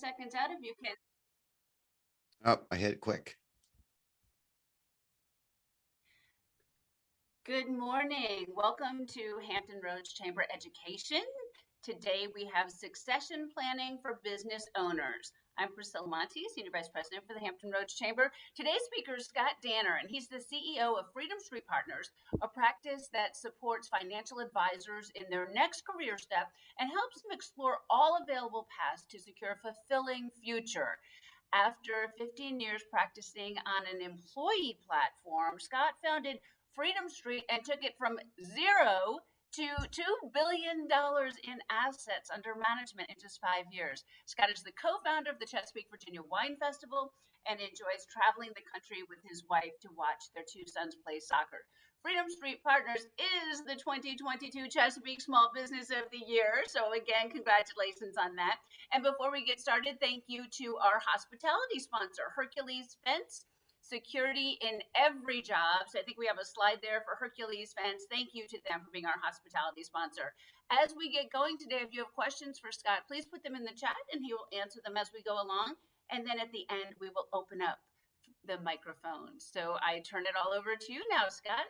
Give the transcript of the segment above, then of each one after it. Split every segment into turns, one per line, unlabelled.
seconds out if you can.
Oh, I hit it quick.
Good morning. Welcome to Hampton Roads Chamber Education. Today we have succession planning for business owners. I'm Priscilla Monti, Senior Vice President for the Hampton Roads Chamber. Today's speaker is Scott Danner, and he's the CEO of Freedom Street Partners, a practice that supports financial advisors in their next career step and helps them explore all available paths to secure a fulfilling future. After 15 years practicing on an employee platform, Scott founded Freedom Street and took it from zero to $2 billion in assets under management in just 5 years. Scott is the co-founder of the Chesapeake, Virginia Wine Festival and enjoys traveling the country with his wife to watch their 2 sons play soccer. Freedom Street Partners is the 2022 Chesapeake Small Business of the Year. So again, congratulations on that. And before we get started, thank you to our hospitality sponsor, Hercules Fence. Security in every job. So I think we have a slide there for Hercules Fence. Thank you to them for being our hospitality sponsor. As we get going today, if you have questions for Scott, please put them in the chat and he will answer them as we go along. And then at the end, we will open up the microphone. So I turn it all over to you now, Scott.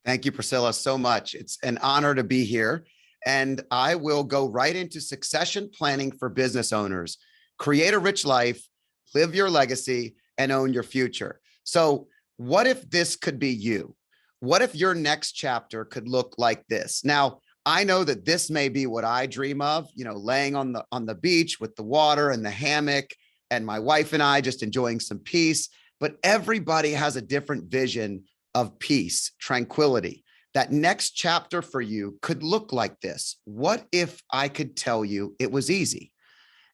Thank you, Priscilla, so much. It's an honor to be here. And I will go right into succession planning for business owners. Create a rich life, live your legacy, and own your future. So what if this could be you? What if your next chapter could look like this? Now, I know that this may be what I dream of, laying on the beach with the water and the hammock and my wife and I just enjoying some peace, but everybody has a different vision of peace, tranquility. That next chapter for you could look like this. What if I could tell you it was easy?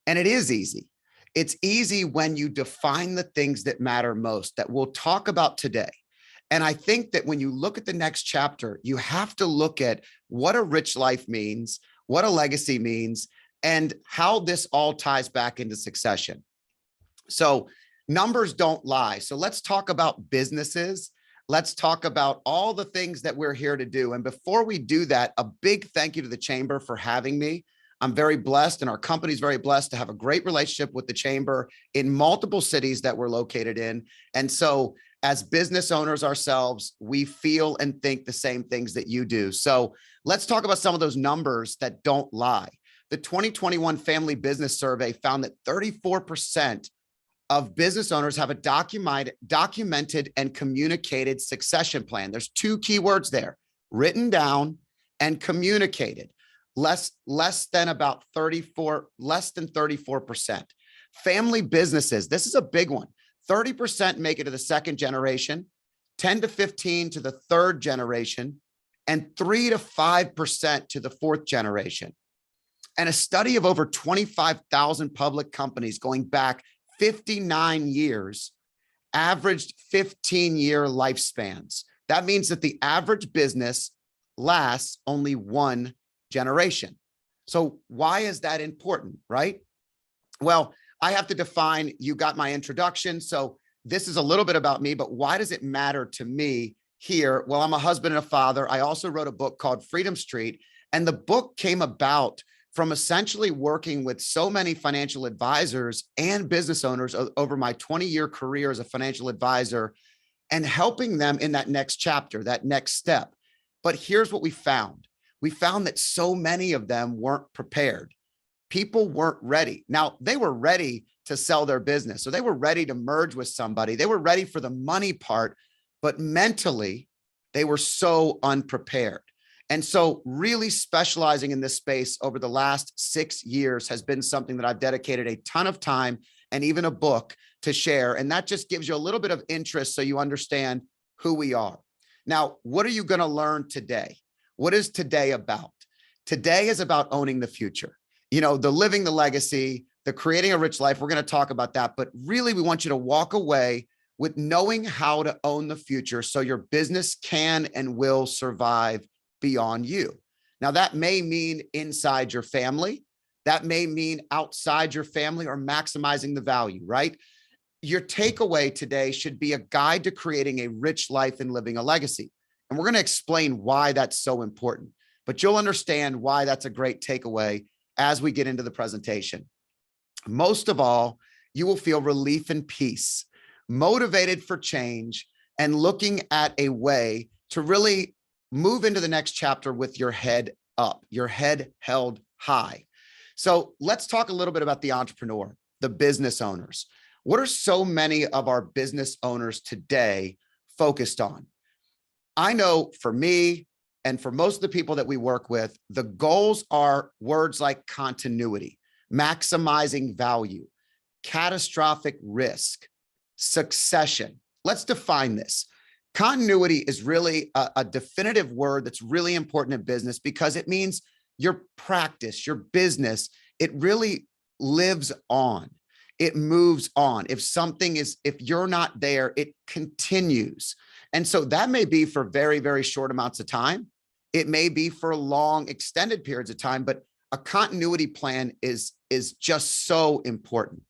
And it is easy. It's easy when you define the things that matter most that we'll talk about today. And I think that when you look at the next chapter, you have to look at what a rich life means, what a legacy means, and how this all ties back into succession. So numbers don't lie. So let's talk about businesses. Let's talk about all the things that we're here to do. And before we do that, a big thank you to the Chamber for having me. I'm very blessed and our company is very blessed to have a great relationship with the Chamber in multiple cities that we're located in. And so as business owners ourselves, we feel and think the same things that you do. So let's talk about some of those numbers that don't lie. The 2021 Family Business Survey found that 34% of business owners have a documented and communicated succession plan. There's 2 key words there, written down and communicated. Less than 34%. Family businesses, this is a big one. 30% make it to the 2nd generation, 10 to 15 to the 3rd generation, and 3 to 5% to the 4th generation. And a study of over 25,000 public companies going back 59 years averaged 15-year lifespans. That means that the average business lasts only 1 generation. So why is that important, right? Well, I have to define, you got my introduction. So this is a little bit about me, but why does it matter to me here? Well, I'm a husband and a father. I also wrote a book called Freedom Street. And the book came about from essentially working with so many financial advisors and business owners over my 20-year career as a financial advisor and helping them in that next chapter, that next step. But here's what we found. We found that so many of them weren't prepared. People weren't ready. Now, they were ready to sell their business. So they were ready to merge with somebody. They were ready for the money part, but mentally, they were so unprepared. And so really specializing in this space over the last 6 years has been something that I've dedicated a ton of time and even a book to share. And that just gives you a little bit of interest so you understand who we are. Now, what are you going to learn today? What is today about? Today is about owning the future. The living the legacy, the creating a rich life. We're going to talk about that. But really, we want you to walk away with knowing how to own the future so your business can and will survive beyond you. Now, that may mean inside your family. That may mean outside your family or maximizing the value, right? Your takeaway today should be a guide to creating a rich life and living a legacy. And we're going to explain why that's so important, but you'll understand why that's a great takeaway as we get into the presentation. Most of all, you will feel relief and peace, motivated for change, and looking at a way to really move into the next chapter with your head up, your head held high. So let's talk a little bit about the entrepreneur, the business owners. What are so many of our business owners today focused on? I know for me and for most of the people that we work with, the goals are words like continuity, maximizing value, catastrophic risk, succession. Let's define this. Continuity is really a definitive word that's really important in business because it means your practice, your business, it really lives on. It moves on. If you're not there, it continues. And so that may be for very, very short amounts of time. It may be for long, extended periods of time, but a continuity plan is just so important.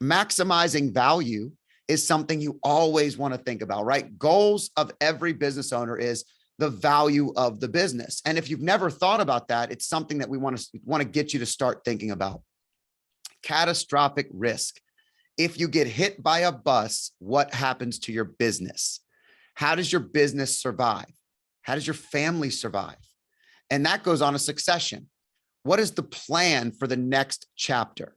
Maximizing value is something you always want to think about, right? Goals of every business owner is the value of the business. And if you've never thought about that, it's something that we want to get you to start thinking about. Catastrophic risk. If you get hit by a bus, what happens to your business? How does your business survive? How does your family survive? And that goes on a succession. What is the plan for the next chapter?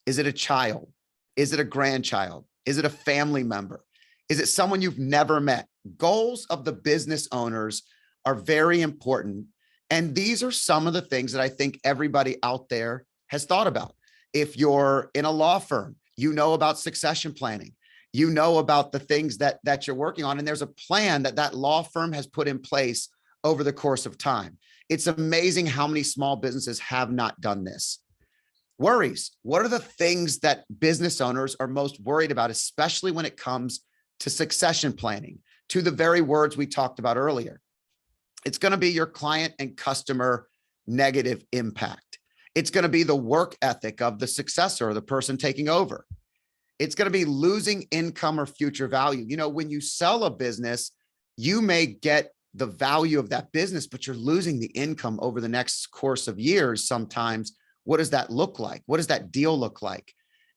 Is it a child? Is it a grandchild? Is it a family member? Is it someone you've never met? Goals of the business owners are very important. And these are some of the things that I think everybody out there has thought about. If you're in a law firm, you know about succession planning. You know about the things that you're working on. And there's a plan that law firm has put in place over the course of time. It's amazing how many small businesses have not done this. Worries. What are the things that business owners are most worried about, especially when it comes to succession planning, to the very words we talked about earlier? It's going to be your client and customer negative impact. It's going to be the work ethic of the successor or the person taking over. It's going to be losing income or future value. You know, when you sell a business, you may get the value of that business, but you're losing the income over the next course of years sometimes. What does that look like? What does that deal look like?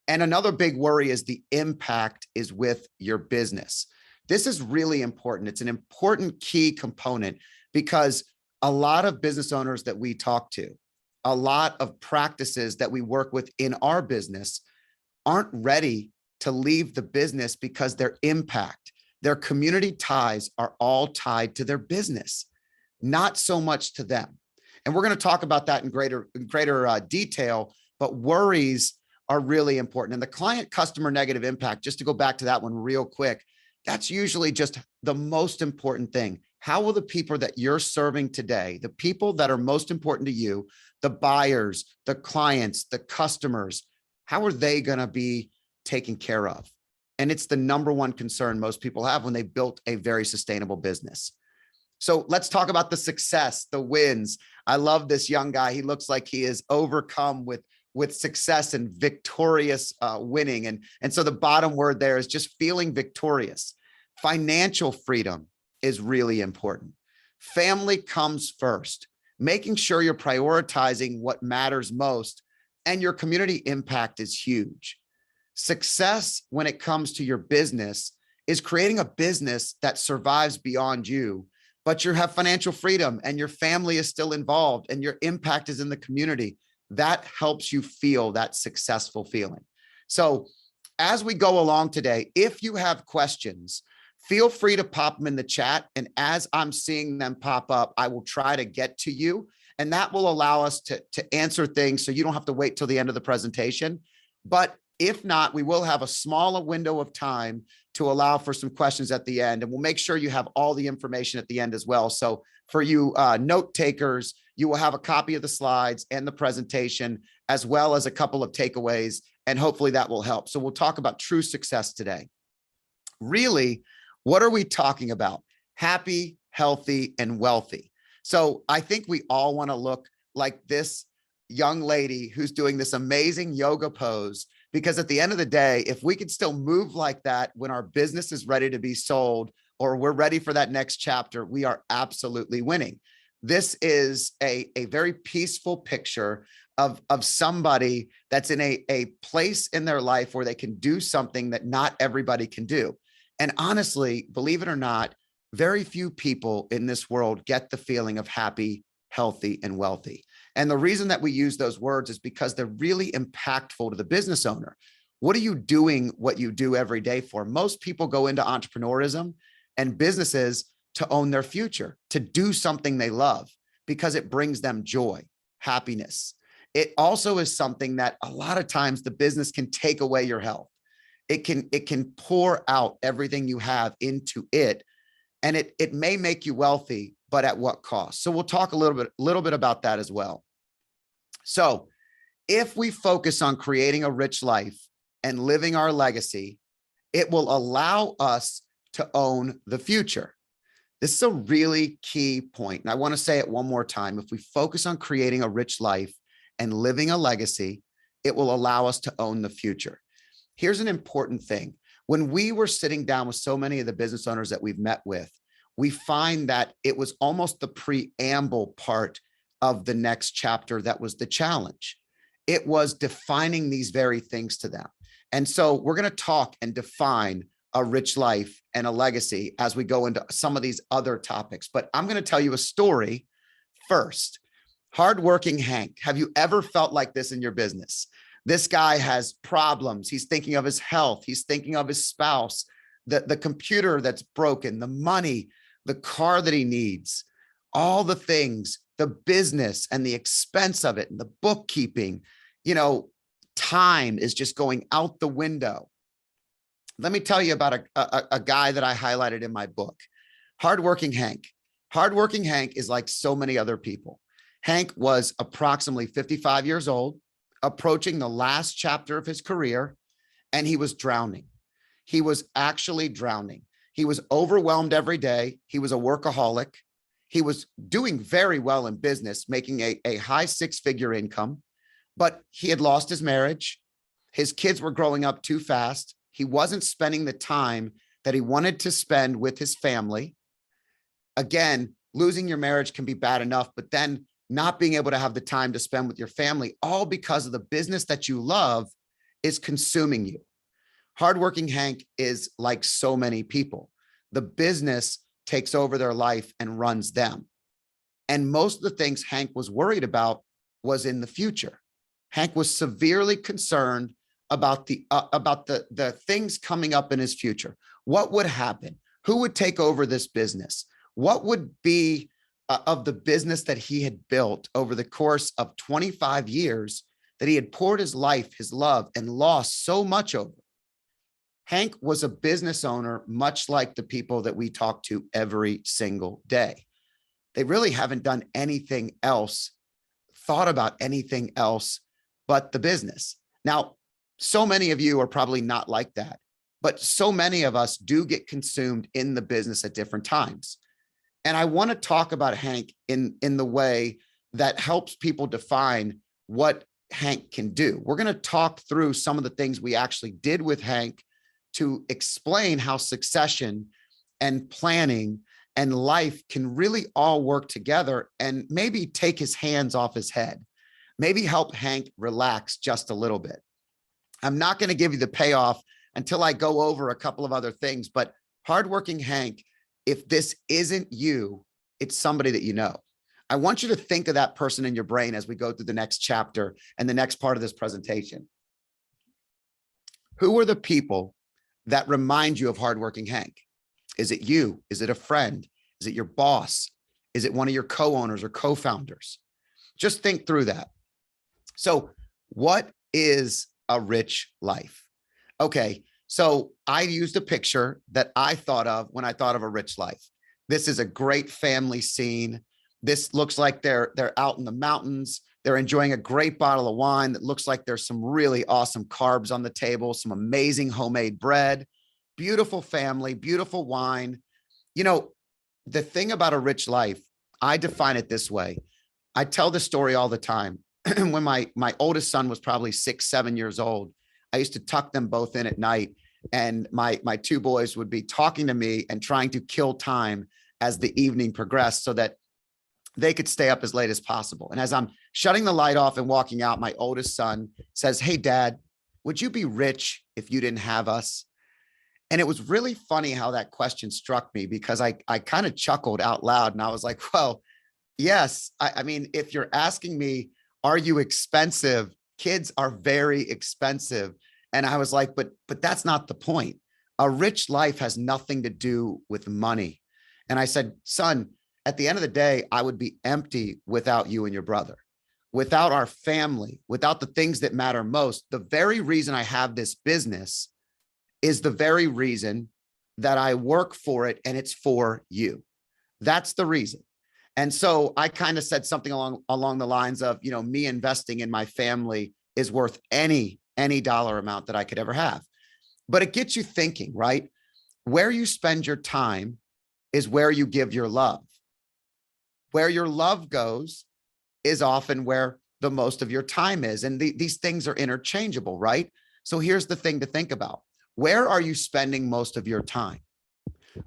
And another big worry is the impact is with your business. This is really important. It's an important key component because a lot of business owners that we talk to, a lot of practices that we work with in our business aren't ready to leave the business because their impact, their community ties are all tied to their business, not so much to them. And we're going to talk about that in greater detail, but worries are really important. And the client customer negative impact, just to go back to that one real quick, that's usually just the most important thing. How will the people that you're serving today, the people that are most important to you, the buyers, the clients, the customers, how are they going to be taken care of? And it's the number one concern most people have when they built a very sustainable business. So let's talk about the success, the wins. I love this young guy. He looks like he is overcome with success and victorious winning. And so the bottom word there is just feeling victorious. Financial freedom is really important. Family comes first, making sure you're prioritizing what matters most, and your community impact is huge. Success when it comes to your business is creating a business that survives beyond you, but you have financial freedom and your family is still involved and your impact is in the community. That helps you feel that successful feeling. So as we go along today, if you have questions, feel free to pop them in the chat. And as I'm seeing them pop up, I will try to get to you. And that will allow us to answer things so you don't have to wait till the end of the presentation. But if not, we will have a smaller window of time to allow for some questions at the end. And we'll make sure you have all the information at the end as well. So for you note takers, you will have a copy of the slides and the presentation, as well as a couple of takeaways. And hopefully that will help. So we'll talk about true success today. Really, what are we talking about? Happy, healthy, and wealthy. So I think we all want to look like this young lady who's doing this amazing yoga pose, because at the end of the day, if we could still move like that when our business is ready to be sold or we're ready for that next chapter, we are absolutely winning. This is a very peaceful picture of somebody that's in a place in their life where they can do something that not everybody can do. And honestly, believe it or not, very few people in this world get the feeling of happy, healthy, and wealthy. And the reason that we use those words is because they're really impactful to the business owner. What are you doing what you do every day for? Most people go into entrepreneurism and businesses to own their future, to do something they love because it brings them joy, happiness. It also is something that a lot of times the business can take away your health. It can pour out everything you have into it. And it may make you wealthy, but at what cost? So we'll talk a little bit about that as well. So if we focus on creating a rich life and living our legacy, it will allow us to own the future. This is a really key point. And I want to say it one more time. If we focus on creating a rich life and living a legacy, it will allow us to own the future. Here's an important thing. When we were sitting down with so many of the business owners that we've met with, we find that it was almost the preamble part of the next chapter that was the challenge. It was defining these very things to them. And so we're going to talk and define a rich life and a legacy as we go into some of these other topics. But I'm going to tell you a story first. Hardworking Hank. Have you ever felt like this in your business? This guy has problems. He's thinking of his health. He's thinking of his spouse, the computer that's broken, the money, the car that he needs, all the things, the business and the expense of it and the bookkeeping. Time is just going out the window. Let me tell you about a guy that I highlighted in my book, Hardworking Hank. Hardworking Hank is like so many other people. Hank was approximately 55 years old, approaching the last chapter of his career, and he was drowning. He was actually drowning. He was overwhelmed every day. He was a workaholic. He was doing very well in business, making a high six-figure income, but he had lost his marriage. His kids were growing up too fast. He wasn't spending the time that he wanted to spend with his family. Again, losing your marriage can be bad enough, but then not being able to have the time to spend with your family, all because of the business that you love is consuming you. Hardworking Hank is like so many people. The business takes over their life and runs them. And most of the things Hank was worried about was in the future. Hank was severely concerned about the things coming up in his future. What would happen? Who would take over this business? What would be of the business that he had built over the course of 25 years that he had poured his life, his love, and lost so much over? Hank was a business owner, much like the people that we talk to every single day. They really haven't done anything else, thought about anything else but the business. Now, so many of you are probably not like that, but so many of us do get consumed in the business at different times. And I want to talk about Hank in the way that helps people define what Hank can do. We're going to talk through some of the things we actually did with Hank to explain how succession and planning and life can really all work together and maybe take his hands off his head, maybe help Hank relax just a little bit. I'm not going to give you the payoff until I go over a couple of other things, but Hardworking Hank, if this isn't you, it's somebody that you know. I want you to think of that person in your brain as we go through the next chapter and the next part of this presentation. Who are the people that remind you of Hardworking Hank? Is it you? Is it a friend? Is it your boss? Is it one of your co-owners or co-founders? Just think through that. So what is a rich life? Okay, so I used a picture that I thought of when I thought of a rich life. This is a great family scene. This looks like they're out in the mountains. They're enjoying a great bottle of wine that looks like there's some really awesome carbs on the table, some amazing homemade bread, beautiful family, beautiful wine. The thing about a rich life, I define it this way. I tell this story all the time. When my oldest son was probably 6, 7 years old, I used to tuck them both in at night, and my two boys would be talking to me and trying to kill time as the evening progressed so that they could stay up as late as possible. And as I'm shutting the light off and walking out, my oldest son says, "Hey, Dad, would you be rich if you didn't have us?" And it was really funny how that question struck me, because I kind of chuckled out loud and I was like, well, yes. I mean, if you're asking me, are you expensive? Kids are very expensive. And I was like, but that's not the point. A rich life has nothing to do with money. And I said, son, at the end of the day, I would be empty without you and your brother, without our family, without the things that matter most. The very reason I have this business is the very reason that I work for it, and it's for you. That's the reason. And so I kind of said something along the lines of, me investing in my family is worth any dollar amount that I could ever have. But it gets you thinking, right? Where you spend your time is where you give your love. Where your love goes is often where the most of your time is. And these things are interchangeable, right? So here's the thing to think about. Where are you spending most of your time?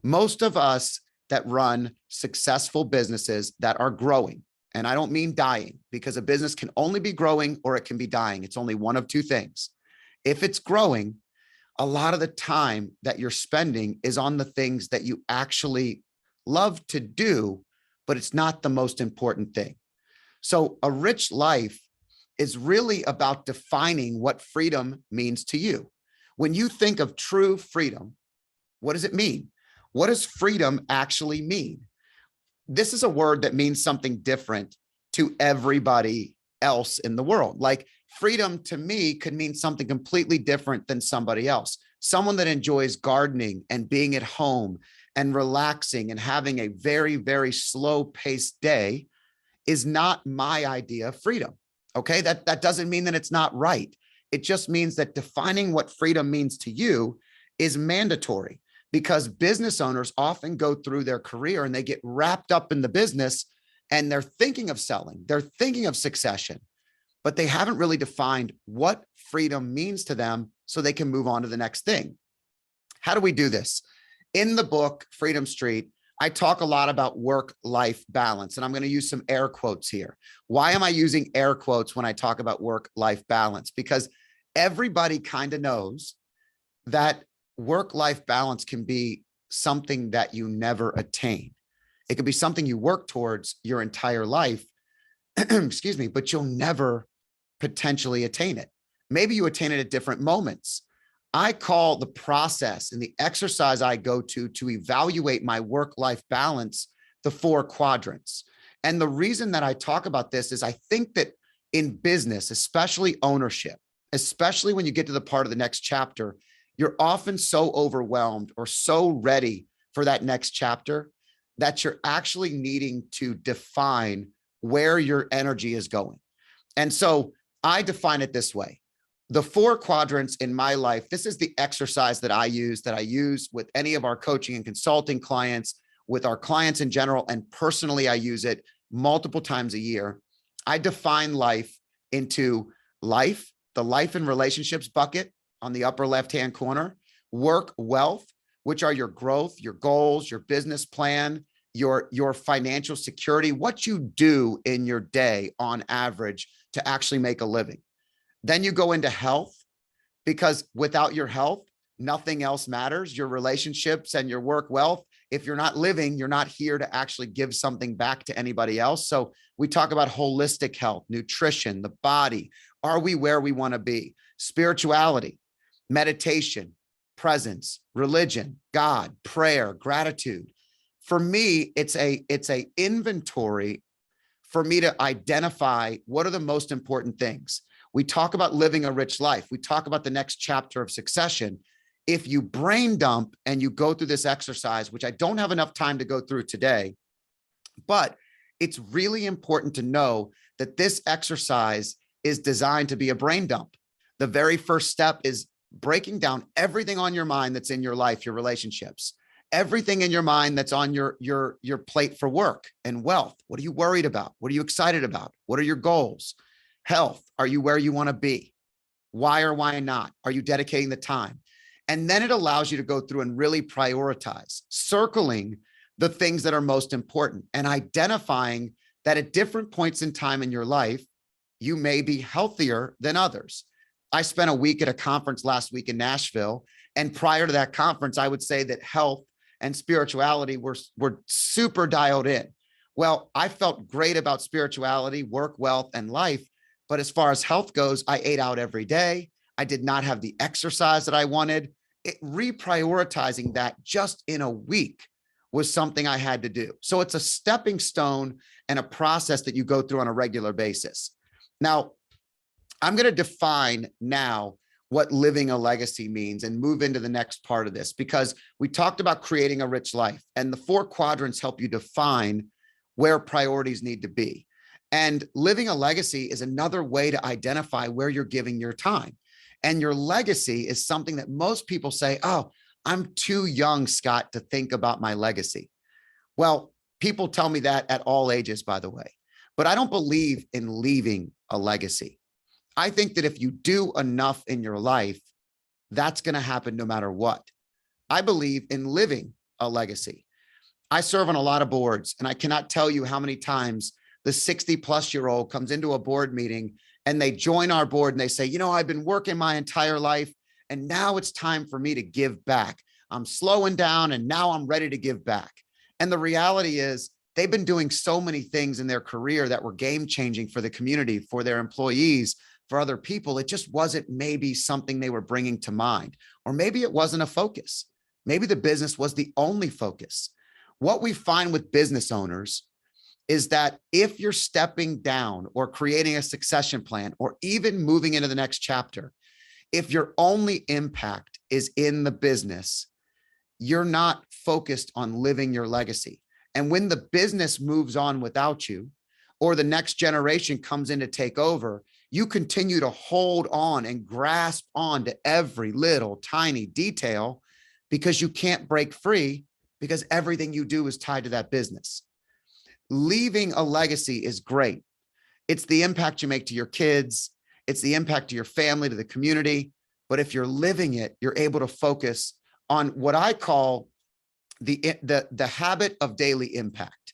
Most of us that run successful businesses that are growing, and I don't mean dying, because a business can only be growing or it can be dying. It's only one of two things. If it's growing, a lot of the time that you're spending is on the things that you actually love to do, but it's not the most important thing. So a rich life is really about defining what freedom means to you. When you think of true freedom, what does it mean? What does freedom actually mean? This is a word that means something different to everybody else in the world. Like freedom to me could mean something completely different than somebody else. Someone that enjoys gardening and being at home and relaxing and having a very, very slow paced day is not my idea of freedom. Okay. That doesn't mean that it's not right. It just means that defining what freedom means to you is mandatory, because business owners often go through their career and they get wrapped up in the business and they're thinking of selling, they're thinking of succession, but they haven't really defined what freedom means to them so they can move on to the next thing. How do we do this? In the book, Freedom Street, I talk a lot about work-life balance, and I'm going to use some air quotes here. Why am I using air quotes when I talk about work-life balance? Because everybody kind of knows that work-life balance can be something that you never attain. It could be something you work towards your entire life, excuse me, but you'll never potentially attain it. Maybe you attain it at different moments. I call the process and the exercise I go to evaluate my work-life balance the 4 quadrants. And the reason that I talk about this is I think that in business, especially ownership, especially when you get to the part of the next chapter, you're often so overwhelmed or so ready for that next chapter that you're actually needing to define where your energy is going. And so I define it this way. The 4 quadrants in my life, this is the exercise that I use with any of our coaching and consulting clients, with our clients in general, and personally, I use it multiple times a year. I define life into life, the life and relationships bucket on the upper left-hand corner, work, wealth, which are your growth, your goals, your business plan, your financial security, what you do in your day on average to actually make a living. Then you go into health, because without your health, nothing else matters. Your relationships and your work wealth. If you're not living, you're not here to actually give something back to anybody else. So we talk about holistic health, nutrition, the body. Are we where we want to be? Spirituality, meditation, presence, religion, God, prayer, gratitude. For me, it's a inventory for me to identify what are the most important things. We talk about living a rich life. We talk about the next chapter of succession. If you brain dump and you go through this exercise, which I don't have enough time to go through today, but it's really important to know that this exercise is designed to be a brain dump. The very first step is breaking down everything on your mind that's in your life, your relationships, everything in your mind that's on your plate for work and wealth. What are you worried about? What are you excited about? What are your goals? Health. Are you where you want to be? Why or why not? Are you dedicating the time? And then it allows you to go through and really prioritize, circling the things that are most important and identifying that at different points in time in your life, you may be healthier than others. I spent a week at a conference last week in Nashville. And prior to that conference, I would say that health and spirituality were super dialed in. Well, I felt great about spirituality, work, wealth, and life. But as far as health goes, I ate out every day. I did not have the exercise that I wanted. Reprioritizing that just in a week was something I had to do. So it's a stepping stone and a process that you go through on a regular basis. Now, I'm going to define now what living a legacy means and move into the next part of this, because we talked about creating a rich life, and the 4 quadrants help you define where priorities need to be. And living a legacy is another way to identify where you're giving your time. And your legacy is something that most people say, oh, I'm too young, Scott, to think about my legacy. Well, people tell me that at all ages, by the way, but I don't believe in leaving a legacy. I think that if you do enough in your life, that's going to happen no matter what. I believe in living a legacy. I serve on a lot of boards, and I cannot tell you how many times the 60-plus-year-old comes into a board meeting and they join our board and they say, you know, I've been working my entire life and now it's time for me to give back. I'm slowing down and now I'm ready to give back. And the reality is they've been doing so many things in their career that were game changing for the community, for their employees, for other people. It just wasn't maybe something they were bringing to mind, or maybe it wasn't a focus. Maybe the business was the only focus. What we find with business owners is that if you're stepping down or creating a succession plan or even moving into the next chapter, if your only impact is in the business, you're not focused on living your legacy. And when the business moves on without you, or the next generation comes in to take over, you continue to hold on and grasp on to every little tiny detail because you can't break free, because everything you do is tied to that business. Leaving a legacy is great. It's the impact you make to your kids. It's the impact to your family, to the community. But if you're living it, you're able to focus on what I call the habit of daily impact.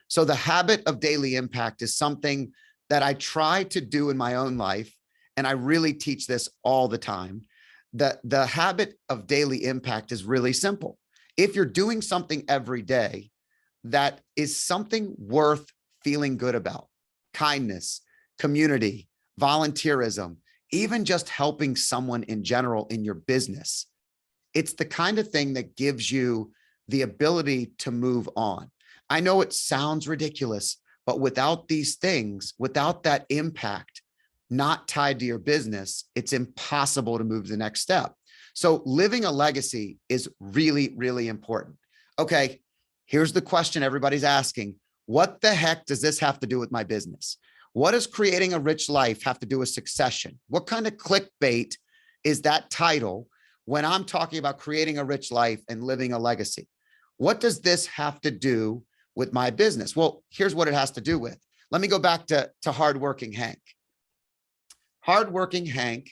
So the habit of daily impact is something that I try to do in my own life. And I really teach this all the time. The habit of daily impact is really simple. If you're doing something every day that is something worth feeling good about, kindness, community, volunteerism, even just helping someone in general in your business, it's the kind of thing that gives you the ability to move on. I know it sounds ridiculous, but without these things, without that impact not tied to your business, it's impossible to move to the next step. So living a legacy is really, really important. Okay, here's the question everybody's asking. What the heck does this have to do with my business? What does creating a rich life have to do with succession? What kind of clickbait is that title when I'm talking about creating a rich life and living a legacy? What does this have to do with my business? Well, here's what it has to do with. Let me go back to hardworking Hank. Hardworking Hank,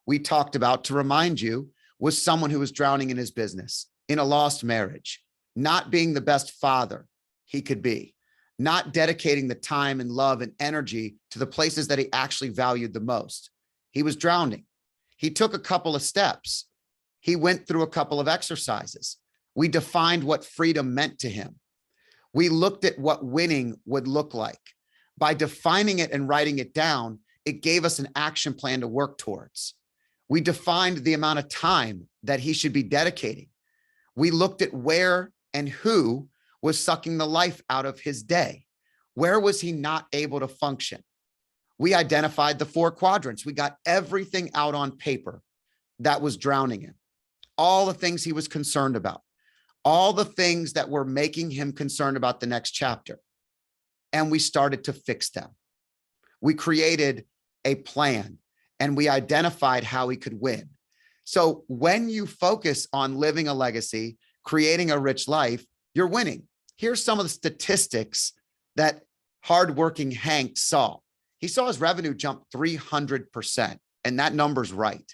we talked about, to remind you, was someone who was drowning in his business, in a lost marriage, not being the best father he could be, not dedicating the time and love and energy to the places that he actually valued the most. He was drowning. He took a couple of steps. He went through a couple of exercises. We defined what freedom meant to him. We looked at what winning would look like. By defining it and writing it down, it gave us an action plan to work towards. We defined the amount of time that he should be dedicating. We looked at where and who was sucking the life out of his day. Where was he not able to function? We identified the 4 quadrants. We got everything out on paper that was drowning him. All the things he was concerned about, all the things that were making him concerned about the next chapter. And we started to fix them. We created a plan and we identified how he could win. So when you focus on living a legacy, creating a rich life, you're winning. Here's some of the statistics that hardworking Hank saw. He saw his revenue jump 300%, and that number's right.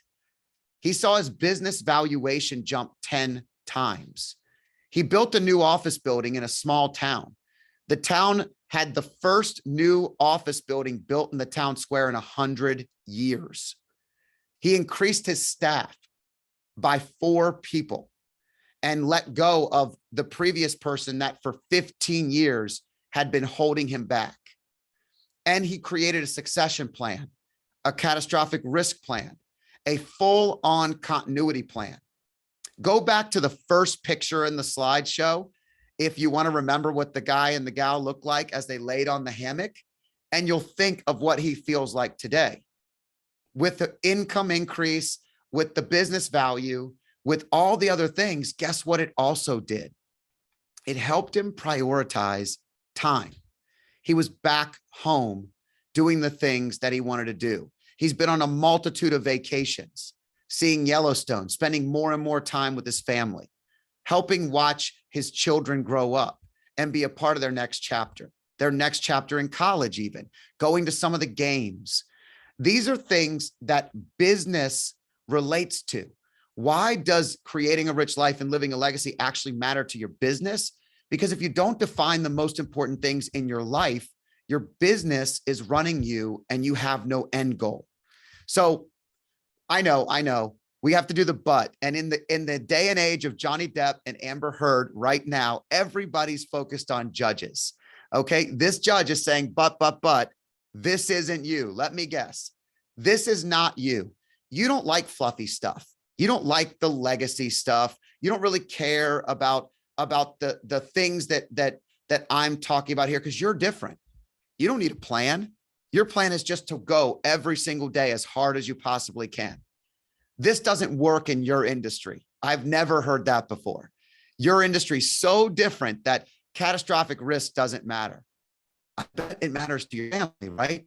He saw his business valuation jump 10 times. He built a new office building in a small town. The town had the first new office building built in the town square in 100 years. He increased his staff by 4 people and let go of the previous person that for 15 years had been holding him back. And he created a succession plan, a catastrophic risk plan, a full-on continuity plan. Go back to the first picture in the slideshow if you want to remember what the guy and the gal looked like as they laid on the hammock, and you'll think of what he feels like today. With the income increase, with the business value, with all the other things, guess what it also did? It helped him prioritize time. He was back home doing the things that he wanted to do. He's been on a multitude of vacations, seeing Yellowstone, spending more and more time with his family, helping watch his children grow up and be a part of their next chapter in college even, going to some of the games. These are things that business relates to. Why does creating a rich life and living a legacy actually matter to your business? Because if you don't define the most important things in your life, your business is running you and you have no end goal. So I know we have to do the but. And in the day and age of Johnny Depp and Amber Heard right now, everybody's focused on judges. Okay. This judge is saying, but this isn't you. Let me guess. This is not you. You don't like fluffy stuff. You don't like the legacy stuff. You don't really care about the things that I'm talking about here because you're different. You don't need a plan. Your plan is just to go every single day as hard as you possibly can. This doesn't work in your industry. I've never heard that before. Your industry is so different that catastrophic risk doesn't matter. I bet it matters to your family, right?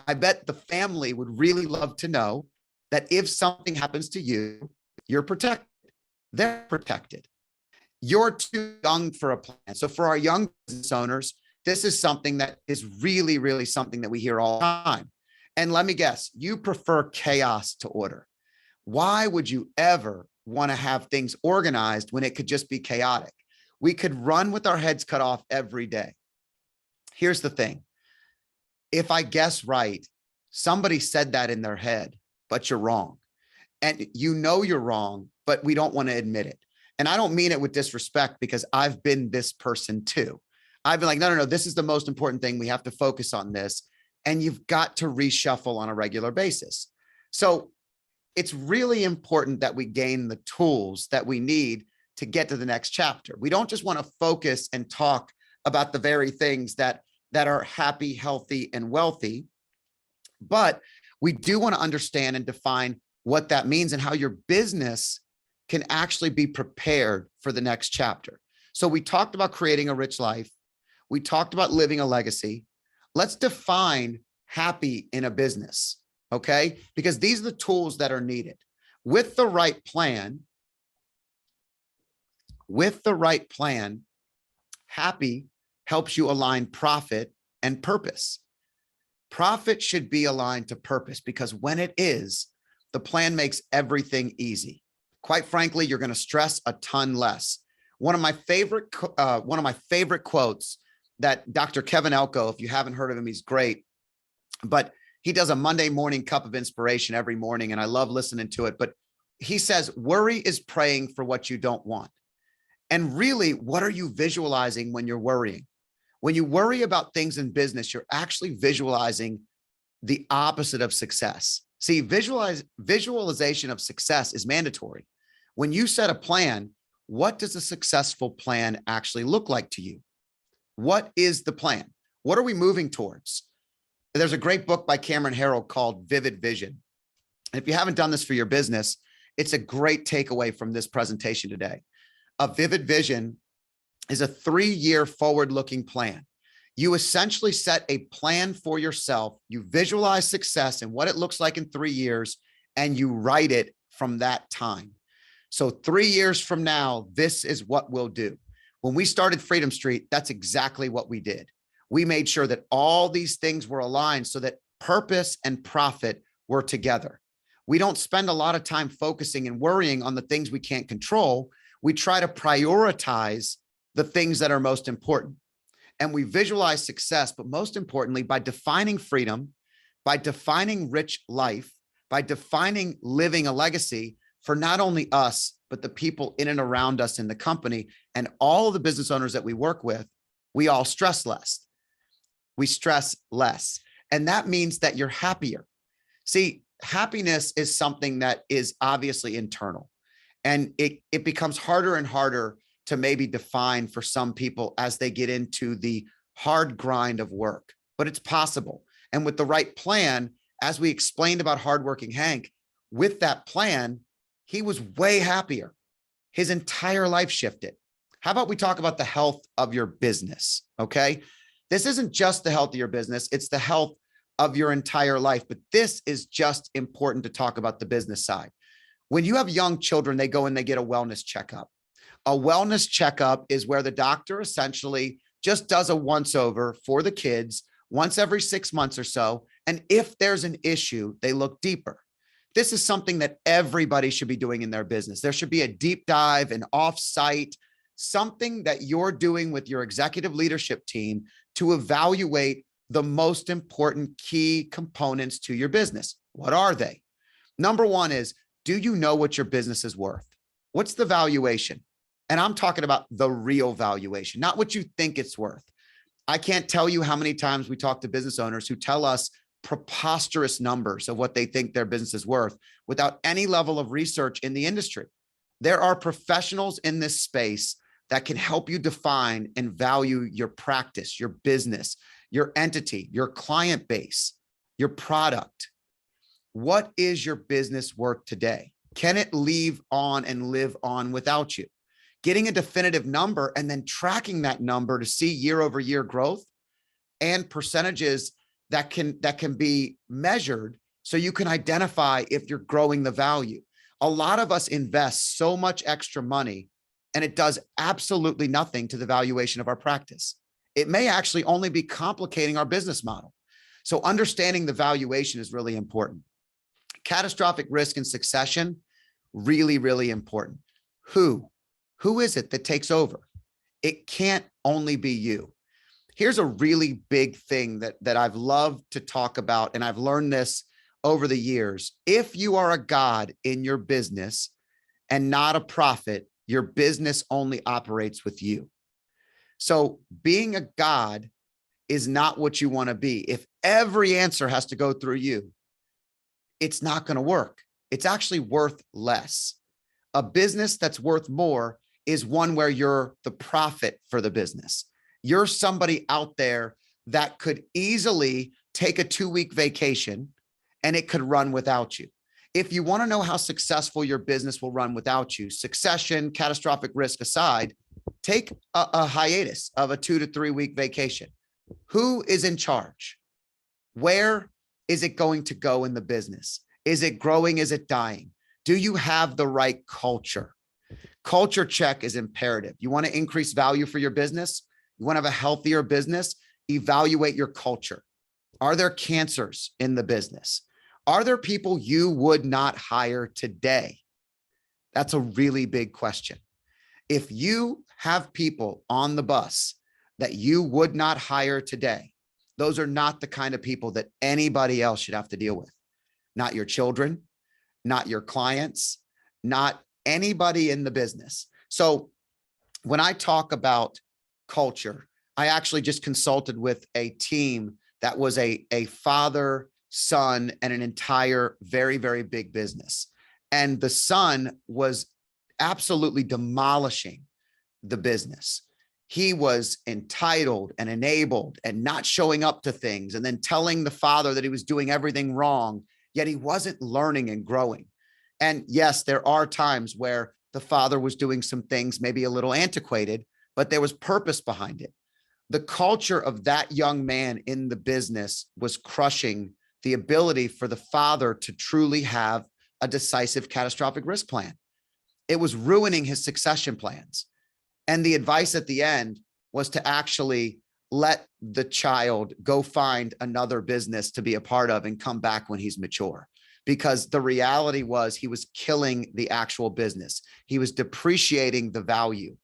I bet the family would really love to know that if something happens to you, you're protected. They're protected. You're too young for a plan. So for our young business owners, this is something that is really, really something that we hear all the time. And let me guess, you prefer chaos to order. Why would you ever want to have things organized when it could just be chaotic? We could run with our heads cut off every day. Here's the thing. If I guess right, somebody said that in their head, but you're wrong. And you know you're wrong, but we don't want to admit it. And I don't mean it with disrespect because I've been this person too. I've been like, no, this is the most important thing. We have to focus on this. And you've got to reshuffle on a regular basis. So it's really important that we gain the tools that we need to get to the next chapter. We don't just want to focus and talk about the very things that are happy, healthy, and wealthy, but we do want to understand and define what that means and how your business can actually be prepared for the next chapter. So we talked about creating a rich life. We talked about living a legacy. Let's define happy in a business, okay? Because these are the tools that are needed. With the right plan, happy helps you align profit and purpose. Profit should be aligned to purpose because when it is, the plan makes everything easy. Quite frankly, you're going to stress a ton less. One of my favorite quotes that Dr. Kevin Elko, if you haven't heard of him, he's great, but he does a Monday morning cup of inspiration every morning, and I love listening to it. But he says, worry is praying for what you don't want. And really, what are you visualizing when you're worrying? When you worry about things in business, you're actually visualizing the opposite of success. See, visualization of success is mandatory. When you set a plan, what does a successful plan actually look like to you? What is the plan? What are we moving towards? There's a great book by Cameron Herold called Vivid Vision. And if you haven't done this for your business, it's a great takeaway from this presentation today. A vivid vision is a 3-year forward-looking plan. You essentially set a plan for yourself. You visualize success and what it looks like in 3 years, and you write it from that time. So 3 years from now, this is what we'll do. When we started Freedom Street, that's exactly what we did. We made sure that all these things were aligned so that purpose and profit were together. We don't spend a lot of time focusing and worrying on the things we can't control. We try to prioritize the things that are most important. And we visualize success, but most importantly, by defining freedom, by defining rich life, by defining living a legacy for not only us, but the people in and around us in the company and all the business owners that we work with, we all stress less. We stress less. And that means that you're happier. See, happiness is something that is obviously internal, and it becomes harder and harder to maybe define for some people as they get into the hard grind of work, but it's possible. And with the right plan, as we explained about hardworking Hank, with that plan, he was way happier. His entire life shifted. How about we talk about the health of your business? Okay. This isn't just the health of your business, it's the health of your entire life. But this is just important to talk about the business side. When you have young children, they go and they get a wellness checkup. A wellness checkup is where the doctor essentially just does a once over for the kids once every 6 months or so. And if there's an issue, they look deeper. This is something that everybody should be doing in their business. There should be a deep dive, an offsite, something that you're doing with your executive leadership team to evaluate the most important key components to your business. What are they? Number one is, do you know what your business is worth? What's the valuation? And I'm talking about the real valuation, not what you think it's worth. I can't tell you how many times we talk to business owners who tell us preposterous numbers of what they think their business is worth without any level of research in the industry. There are professionals in this space that can help you define and value your practice, your business, your entity, your client base, your product. What is your business worth today? Can it leave on and live on without you? Getting a definitive number and then tracking that number to see year over year growth and percentages that can be measured so you can identify if you're growing the value. A lot of us invest so much extra money and it does absolutely nothing to the valuation of our practice. It may actually only be complicating our business model. So understanding the valuation is really important. Catastrophic risk and succession, really, really important. Who is it that takes over? It can't only be you. Here's a really big thing that I've loved to talk about, and I've learned this over the years. If you are a God in your business and not a prophet, your business only operates with you. So being a God is not what you want to be. If every answer has to go through you, it's not going to work. It's actually worth less. A business that's worth more is one where you're the prophet for the business. You're somebody out there that could easily take a 2-week vacation and it could run without you. If you want to know how successful your business will run without you, succession, catastrophic risk aside, take a hiatus of a 2 to 3 week vacation. Who is in charge? Where is it going to go in the business? Is it growing? Is it dying? Do you have the right culture? Culture check is imperative. You want to increase value for your business? You want to have a healthier business? Evaluate your culture. Are there cancers in the business? Are there people you would not hire today? That's a really big question. If you have people on the bus that you would not hire today, those are not the kind of people that anybody else should have to deal with. Not your children, not your clients, not anybody in the business. So when I talk about culture, I actually just consulted with a team that was a father, son, and an entire very, very big business. And the son was absolutely demolishing the business. He was entitled and enabled and not showing up to things and then telling the father that he was doing everything wrong, yet he wasn't learning and growing. And yes, there are times where the father was doing some things maybe a little antiquated, but there was purpose behind it. The culture of that young man in the business was crushing the ability for the father to truly have a decisive catastrophic risk plan. It was ruining his succession plans. And the advice at the end was to actually let the child go find another business to be a part of and come back when he's mature. Because the reality was he was killing the actual business. He was depreciating the value,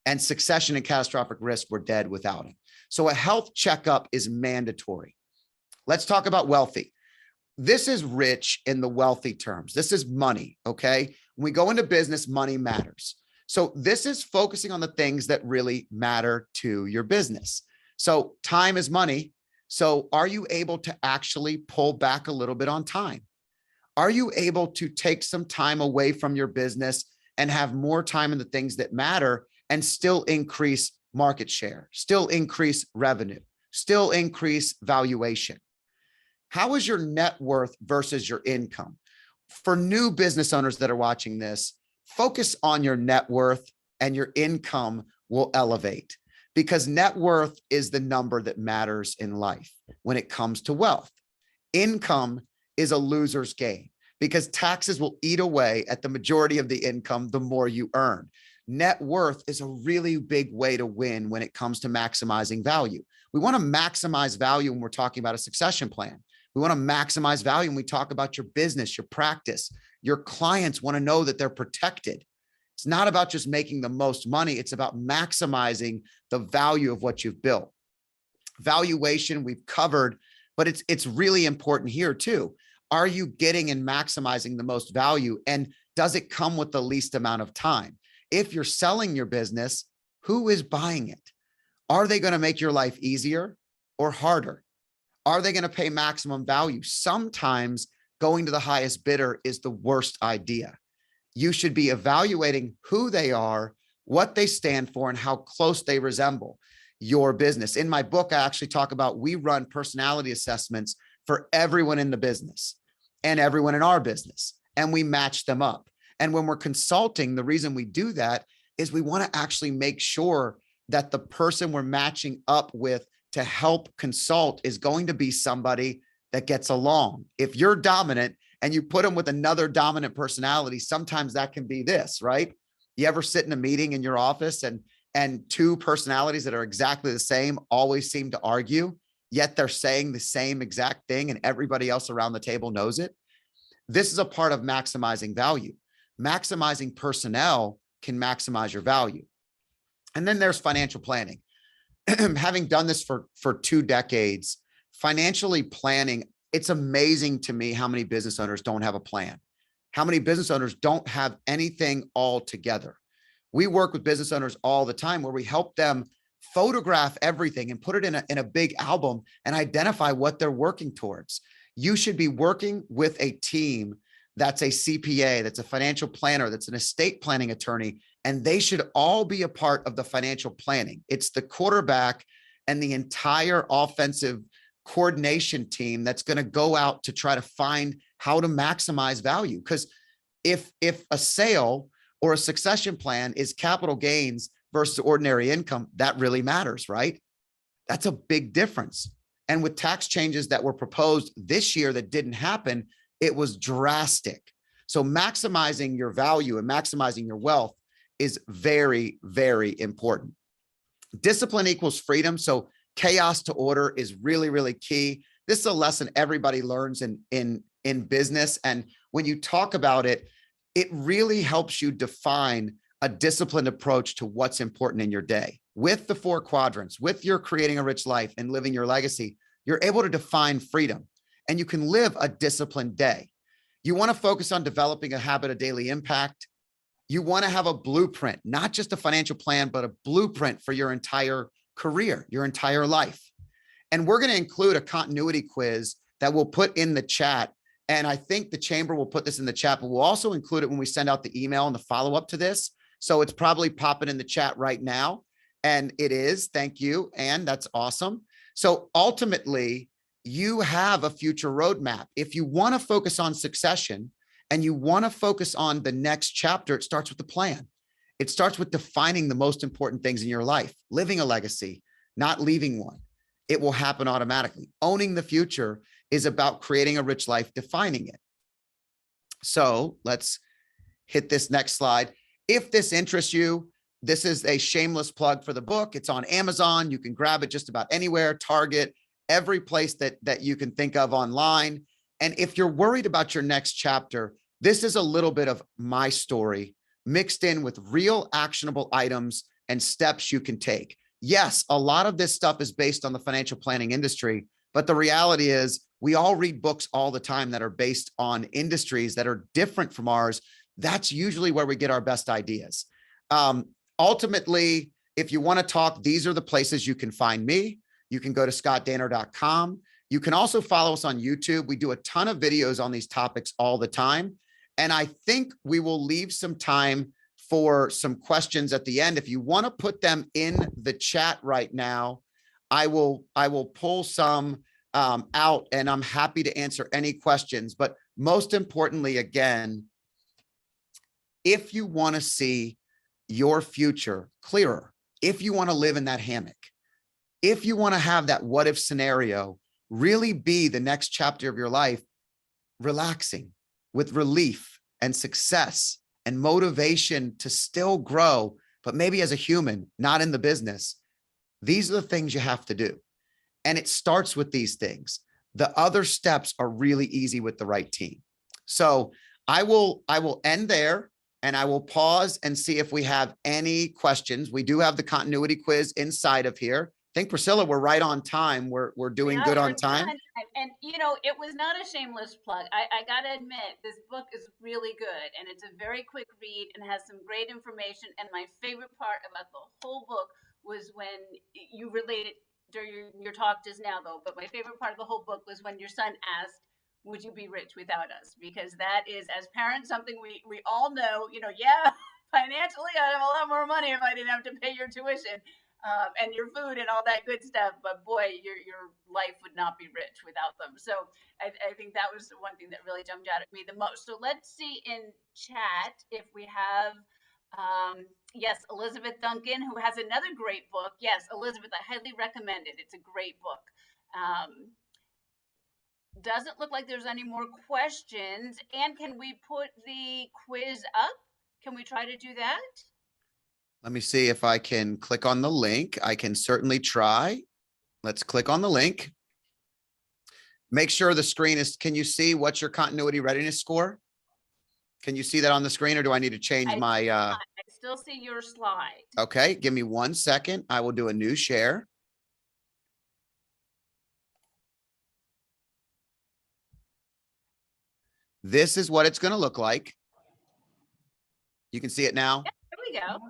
and succession and catastrophic risk were dead without him. So a health checkup is mandatory. Let's talk about wealthy. This is rich in the wealthy terms. This is money, okay? When we go into business, money matters. So this is focusing on the things that really matter to your business. So time is money. So are you able to actually pull back a little bit on time? Are you able to take some time away from your business and have more time in the things that matter and still increase market share, still increase revenue, still increase valuation? How is your net worth versus your income? For new business owners that are watching this, focus on your net worth and your income will elevate, because net worth is the number that matters in life when it comes to wealth. Income is a loser's game because taxes will eat away at the majority of the income the more you earn. Net worth is a really big way to win when it comes to maximizing value. We want to maximize value when we're talking about a succession plan. We want to maximize value when we talk about your business, your practice. Your clients want to know that they're protected. It's not about just making the most money. It's about maximizing the value of what you've built. Valuation we've covered, but it's really important here too. Are you getting and maximizing the most value? And does it come with the least amount of time? If you're selling your business, who is buying it? Are they going to make your life easier or harder? Are they going to pay maximum value? Sometimes going to the highest bidder is the worst idea. You should be evaluating who they are, what they stand for, and how close they resemble your business. In my book, I actually talk about, we run personality assessments for everyone in the business and everyone in our business, and we match them up. And when we're consulting, the reason we do that is we want to actually make sure that the person we're matching up with to help consult is going to be somebody that gets along. If you're dominant and you put them with another dominant personality, sometimes that can be this, right? You ever sit in a meeting in your office and two personalities that are exactly the same always seem to argue, yet they're saying the same exact thing and everybody else around the table knows it? This is a part of maximizing value. Maximizing personnel can maximize your value. And then there's financial planning. Having done this for 2 decades, financially planning, it's amazing to me how many business owners don't have a plan, how many business owners don't have anything all together. We work with business owners all the time where we help them photograph everything and put it in a big album and identify what they're working towards. You should be working with a team that's a CPA, that's a financial planner, that's an estate planning attorney, and they should all be a part of the financial planning. It's the quarterback and the entire offensive coordination team that's going to go out to try to find how to maximize value. Because if a sale or a succession plan is capital gains versus ordinary income, that really matters, right? That's a big difference. And with tax changes that were proposed this year that didn't happen, it was drastic. So maximizing your value and maximizing your wealth is very, very important. Discipline equals freedom. So chaos to order is really, really key. This is a lesson everybody learns in business. And when you talk about it, it really helps you define a disciplined approach to what's important in your day. With the 4 quadrants, with your creating a rich life and living your legacy, you're able to define freedom and you can live a disciplined day. You want to focus on developing a habit of daily impact. You want to have a blueprint, not just a financial plan, but a blueprint for your entire career, your entire life. And we're going to include a continuity quiz that we'll put in the chat. And I think the chamber will put this in the chat, but we'll also include it when we send out the email and the follow-up to this. So it's probably popping in the chat right now. And it is. Thank you. And that's awesome. So ultimately, you have a future roadmap. If you want to focus on succession and you want to focus on the next chapter, it starts with the plan. It starts with defining the most important things in your life, living a legacy, not leaving one. It will happen automatically. Owning the future is about creating a rich life, defining it. So let's hit this next slide. If this interests you, this is a shameless plug for the book. It's on Amazon. You can grab it just about anywhere, Target, every place that you can think of online. And if you're worried about your next chapter, this is a little bit of my story mixed in with real actionable items and steps you can take. yes, a lot of this stuff is based on the financial planning industry, but the reality is we all read books all the time that are based on industries that are different from ours. That's usually where we get our best ideas. Ultimately, if you want to talk, these are the places you can find me. You can go to scottdanner.com. You can also follow us on YouTube. We do a ton of videos on these topics all the time. And I think we will leave some time for some questions at the end. If you want to put them in the chat right now, I will pull some out, and I'm happy to answer any questions. But most importantly, again, if you want to see your future clearer, if you want to live in that hammock, if you want to have that what if scenario really be the next chapter of your life, relaxing with relief and success and motivation to still grow, but maybe as a human, not in the business, these are the things you have to do. And it starts with these things. The other steps are really easy with the right team. So I will end there, and I will pause and see if we have any questions. We do have the continuity quiz inside of here. I think, Priscilla, we're right on time. We're doing good on time.
And you know, it was not a shameless plug. I gotta admit, this book is really good, and it's a very quick read and has some great information. And my favorite part about the whole book was when you related during your talk just now, though. But my favorite part of the whole book was when your son asked, "Would you be rich without us?" Because that is, as parents, something we all know. You know, yeah, financially, I'd have a lot more money if I didn't have to pay your tuition and your food and all that good stuff. But boy, your life would not be rich without them. So I think that was one thing that really jumped out at me the most. So let's see in chat if we have. Yes, Elizabeth Duncan, who has another great book. Yes, Elizabeth, I highly recommend it. It's a great book. Doesn't look like there's any more questions. And can we put the quiz up? Can we try to do that?
Let me see if I can click on the link. I can certainly try. Let's click on the link. Make sure the screen is, can you see what's your continuity readiness score? Can you see that on the screen, or do I need to change my?
I still see your slide.
Okay, give me 1 second. I will do a new share. This is what it's going to look like. You can see it now.
Yeah, there we go.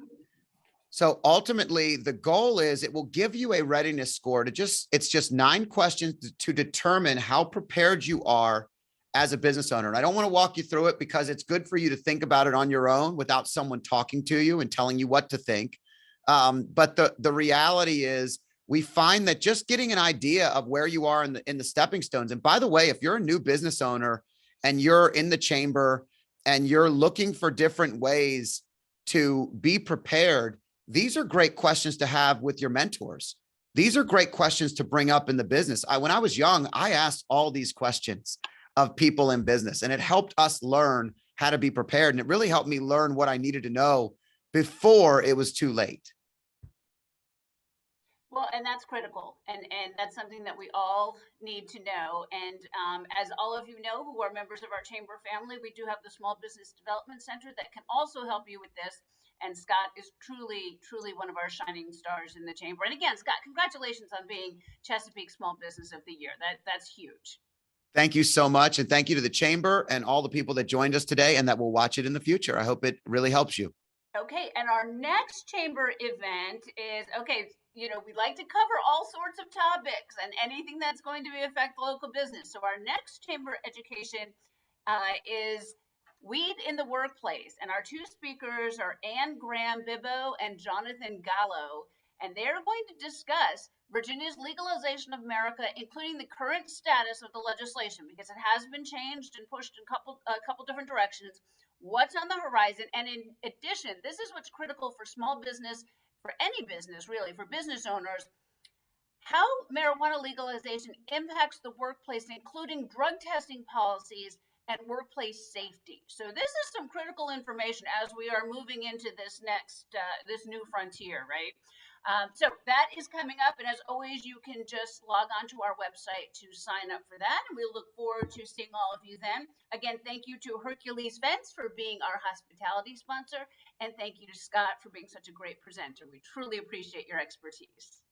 So ultimately, the goal is it will give you a readiness score it's just 9 questions to determine how prepared you are as a business owner. And I don't want to walk you through it because it's good for you to think about it on your own without someone talking to you and telling you what to think. But the reality is we find that just getting an idea of where you are in the stepping stones. And by the way, if you're a new business owner and you're in the chamber and you're looking for different ways to be prepared, these are great questions to have with your mentors. These are great questions to bring up in the business. When I was young, I asked all these questions of people in business, and it helped us learn how to be prepared. And it really helped me learn what I needed to know before it was too late.
Well, and that's critical, and that's something that we all need to know. And as all of you know, who are members of our chamber family, we do have the Small Business Development Center that can also help you with this. And Scott is truly, truly one of our shining stars in the chamber. And again, Scott, congratulations on being Chesapeake Small Business of the Year. That's huge.
Thank you so much. And thank you to the chamber and all the people that joined us today and that will watch it in the future. I hope it really helps you.
Okay, and our next chamber event is, okay, you know, we like to cover all sorts of topics and anything that's going to affect local business. So our next chamber education is Weed in the Workplace. And our 2 speakers are Anne Graham-Bibbo and Jonathan Gallo. And they're going to discuss Virginia's legalization of marijuana, including the current status of the legislation, because it has been changed and pushed in a couple different directions. What's on the horizon? And in addition, this is what's critical for small business, for any business really, for business owners, how marijuana legalization impacts the workplace, including drug testing policies and workplace safety. So this is some critical information as we are moving into this next, this new frontier, right? So that is coming up. And as always, you can just log on to our website to sign up for that. And we look forward to seeing all of you then. Again, thank you to Hercules Fence for being our hospitality sponsor. And thank you to Scott for being such a great presenter. We truly appreciate your expertise.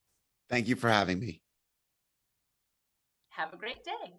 Thank you for having me.
Have a great day.